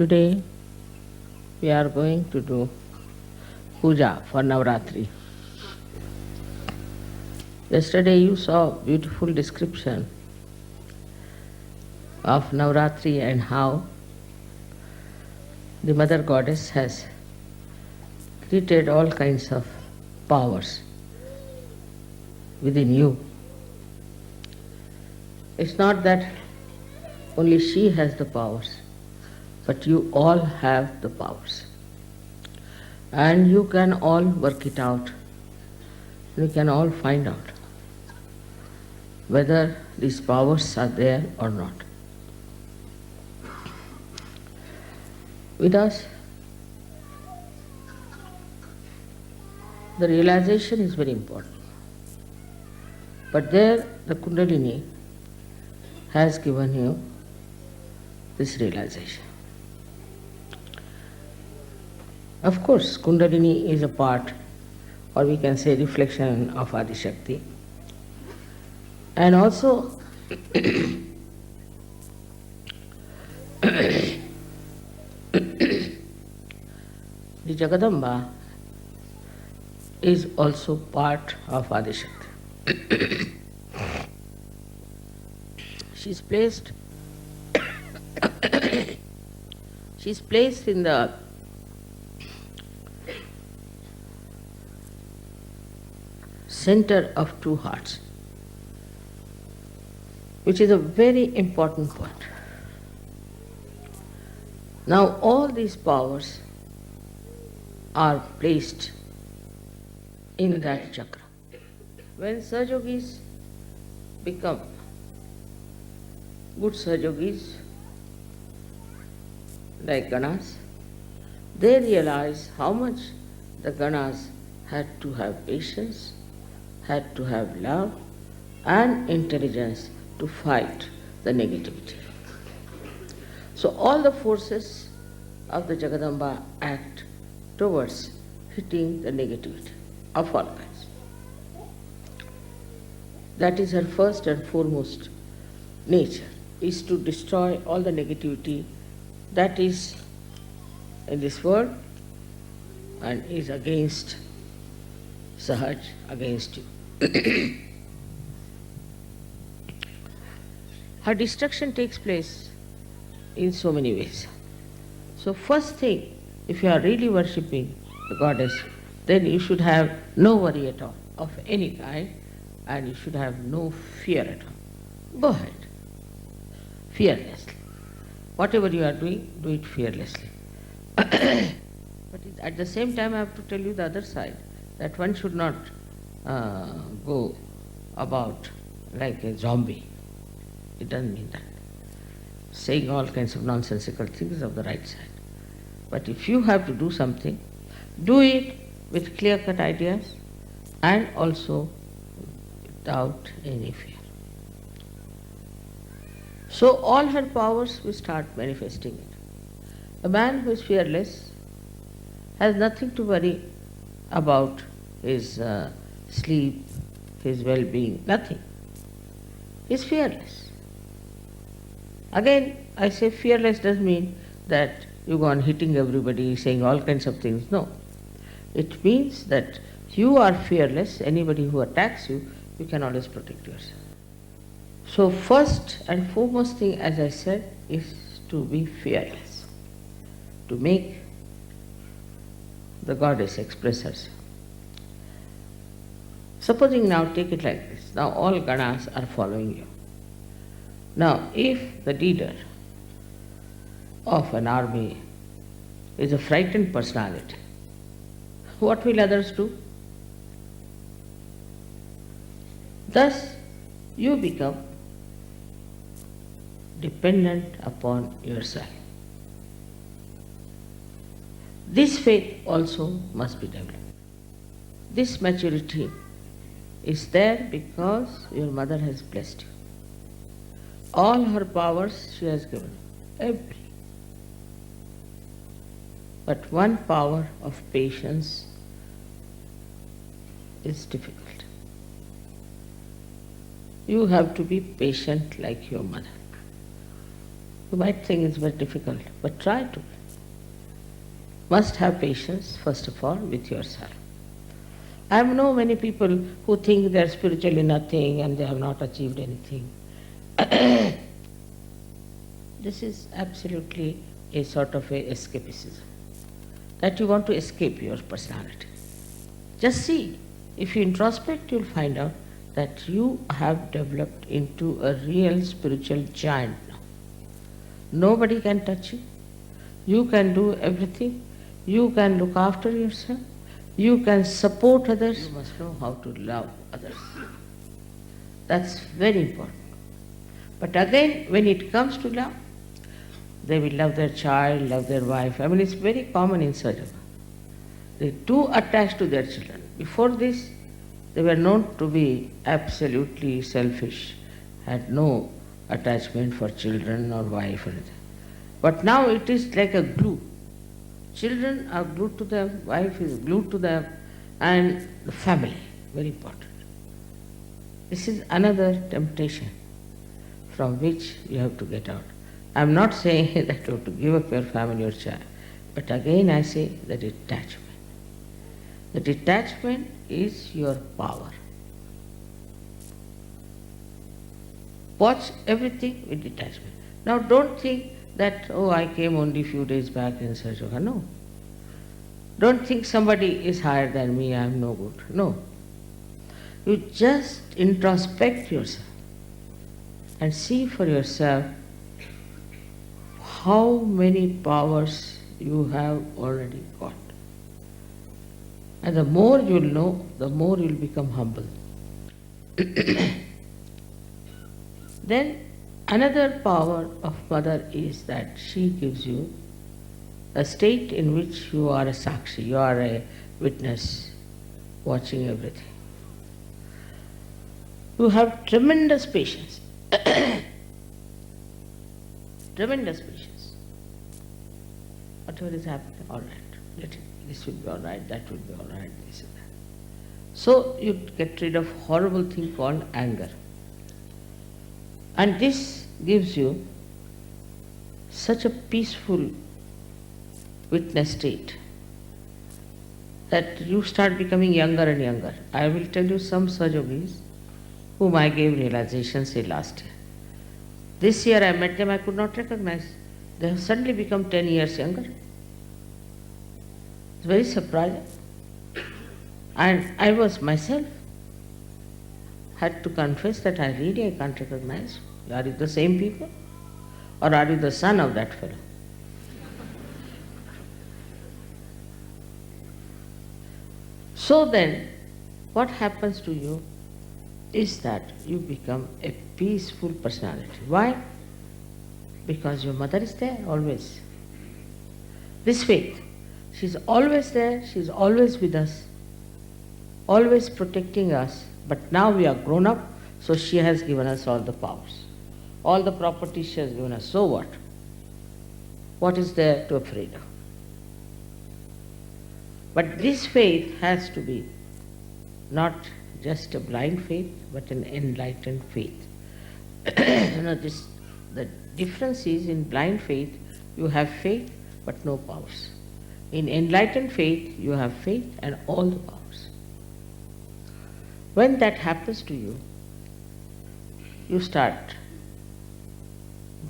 Today we are going to do puja for Navratri. Yesterday you saw beautiful description of Navratri and how the Mother Goddess has created all kinds of powers within you. It's not that only she has the powers, but you all have the powers. And you can all work it out. You can all find out whether these powers are there or not. With us, the realization is very important. But there, the Kundalini has given you this realization. Of course, Kundalini is a part, or we can say reflection of Adi Shakti. And also, the Jagadamba is also part of Adi Shakti. She's placed in the center of two hearts, which is a very important point. Now all these powers are placed in that chakra. When Sahajogis become good Sahajogis, like Ganas, they realize how much the Ganas had to have patience, had to have love and intelligence to fight the negativity. So all the forces of the Jagadamba act towards hitting the negativity of all kinds. That is her first and foremost nature, is to destroy all the negativity that is in this world and is against Sahaj, against you. Her destruction takes place in so many ways. So first thing, if you are really worshipping the goddess, then you should have no worry at all of any kind, and you should have no fear at all. Go ahead, fearlessly. Whatever you are doing, do it fearlessly. But at the same time, I have to tell you the other side, that one should not go about like a zombie. It doesn't mean that. Saying all kinds of nonsensical things of the right side. But if you have to do something, do it with clear-cut ideas and also without any fear. So all her powers will start manifesting it. A man who is fearless has nothing to worry about his sleep, his well-being, nothing. He is fearless. Again, I say fearless doesn't mean that you go on hitting everybody, saying all kinds of things. No. It means that you are fearless. Anybody who attacks you, you can always protect yourself. So first and foremost thing, as I said, is to be fearless, to make the goddess express herself. Supposing now, take it like this. Now all Ganas are following you. Now if the leader of an army is a frightened personality, what will others do? Thus you become dependent upon yourself. This faith also must be developed. This maturity is there because your mother has blessed you. All her powers she has given, every. But one power of patience is difficult. You have to be patient like your mother. You might think it's very difficult, but try to. Must have patience, first of all, with yourself. I know many people who think they are spiritually nothing and they have not achieved anything. This is absolutely a sort of a escapism, that you want to escape your personality. Just see, if you introspect, you'll find out that you have developed into a real spiritual giant now. Nobody can touch you. You can do everything. You can look after yourself. You can support others. You must know how to love others. That's very important. But again, when it comes to love, they will love their child, love their wife. I mean, it's very common in Sajjana. They're too attached to their children. Before this, they were known to be absolutely selfish, had no attachment for children or wife or anything. But now it is like a glue. Children are glued to them, wife is glued to them, and the family, very important. This is another temptation from which you have to get out. I am not saying that you have to give up your family or child, but again I say the detachment. The detachment is your power. Watch everything with detachment. Now don't think that, oh, I came only few days back in such a way. No. Don't think somebody is higher than me, I am no good. No. You just introspect yourself and see for yourself how many powers you have already got. And the more you will know, the more you will become humble. Then another power of Mother is that she gives you a state in which you are a sakshi, you are a witness, watching everything. You have tremendous patience. Tremendous patience. Whatever is happening, all right, this will be all right, that will be all right, this and that. So you get rid of horrible thing called anger. And this gives you such a peaceful witness state that you start becoming younger and younger. I will tell you some Sajogis whom I gave realization, say, last year. This year I met them, I could not recognize. They have suddenly become 10 years younger. It's very surprising. And I was myself, had to confess that I can't recognize. Are you the same people? Or are you the son of that fellow? So then, what happens to you is that you become a peaceful personality. Why? Because your mother is there always. This faith, she's always there, she's always with us, always protecting us. But now we are grown up, so she has given us all the powers. All the properties she has given us. So what? What is there to afraid of? But this faith has to be not just a blind faith, but an enlightened faith. The difference is, in blind faith, you have faith but no powers. In enlightened faith, you have faith and all the powers. When that happens to you, you start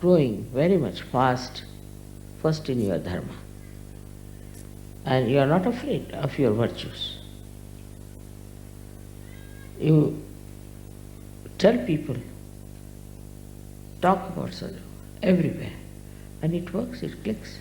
growing very much fast, first in your dharma. And you are not afraid of your virtues. You tell people, talk about sadhana everywhere, and it works, it clicks.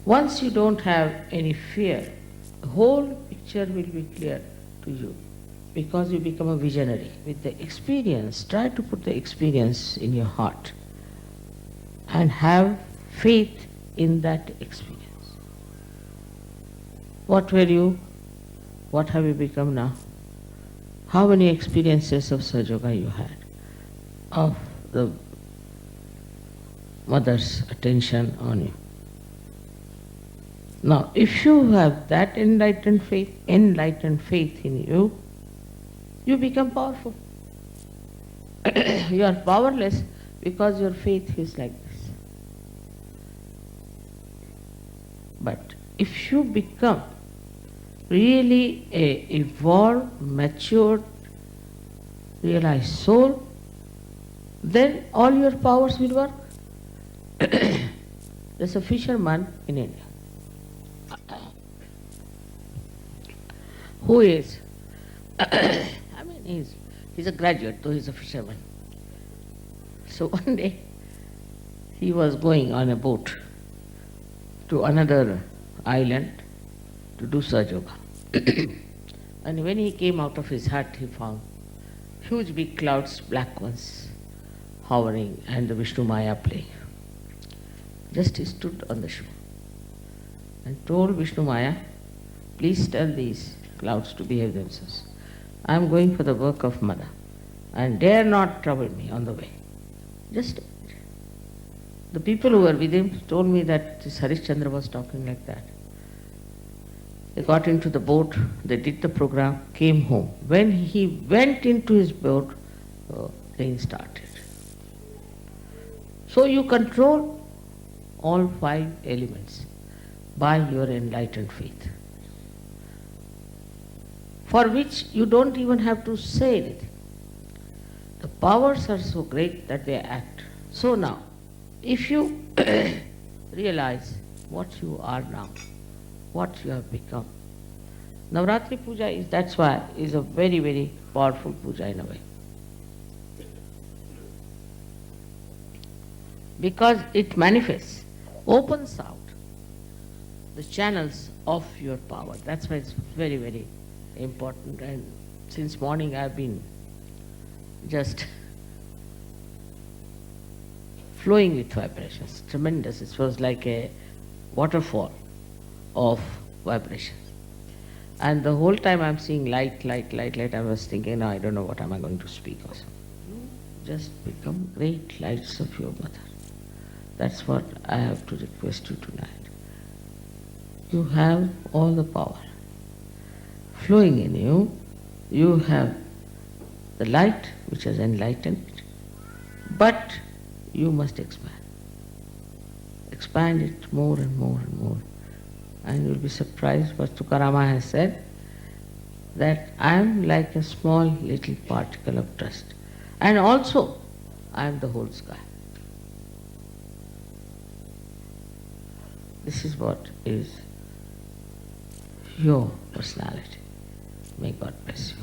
Once you don't have any fear, the whole picture will be clear to you, because you become a visionary. With the experience, try to put the experience in your heart and have faith in that experience. What were you? What have you become now? How many experiences of Sahaja you had? Of the mother's attention on you. Now, if you have that enlightened faith in you, you become powerful. You are powerless because your faith is like this. But if you become really a evolved, matured, realized soul, then all your powers will work. There's a fisherman in India who is, he's a graduate, though he's a fisherman. So one day he was going on a boat to another island to do Sahaja Yoga. And when he came out of his hut, he found huge big clouds, black ones, hovering, and the Vishnu Maya playing. Just he stood on the shore and told Vishnu Maya, please tell these clouds to behave themselves. I am going for the work of Mother, and dare not trouble me on the way. Just the people who were with him told me that this Harishchandra was talking like that. They got into the boat, they did the program, came home. When he went into his boat, rain started. So you control all 5 elements by your enlightened faith, for which you don't even have to say anything. The powers are so great that they act. So now, if you realize what you are now, what you have become, Navratri Puja is, that's why, is a very, very powerful puja in a way. Because it manifests, opens out the channels of your power. That's why it's very, very important. And since morning I've been just flowing with vibrations. Tremendous. It was like a waterfall of vibrations. And the whole time I'm seeing light, light, light, light. I was thinking, no, I don't know what am I going to speak also. You just become great lights of your mother. That's what I have to request you tonight. You have all the power flowing in you. You have the light which has enlightened, but you must expand. Expand it more and more and more. And you'll be surprised what Tukarama has said, that I am like a small little particle of dust. And also, I am the whole sky. This is what is your personality. May God bless you.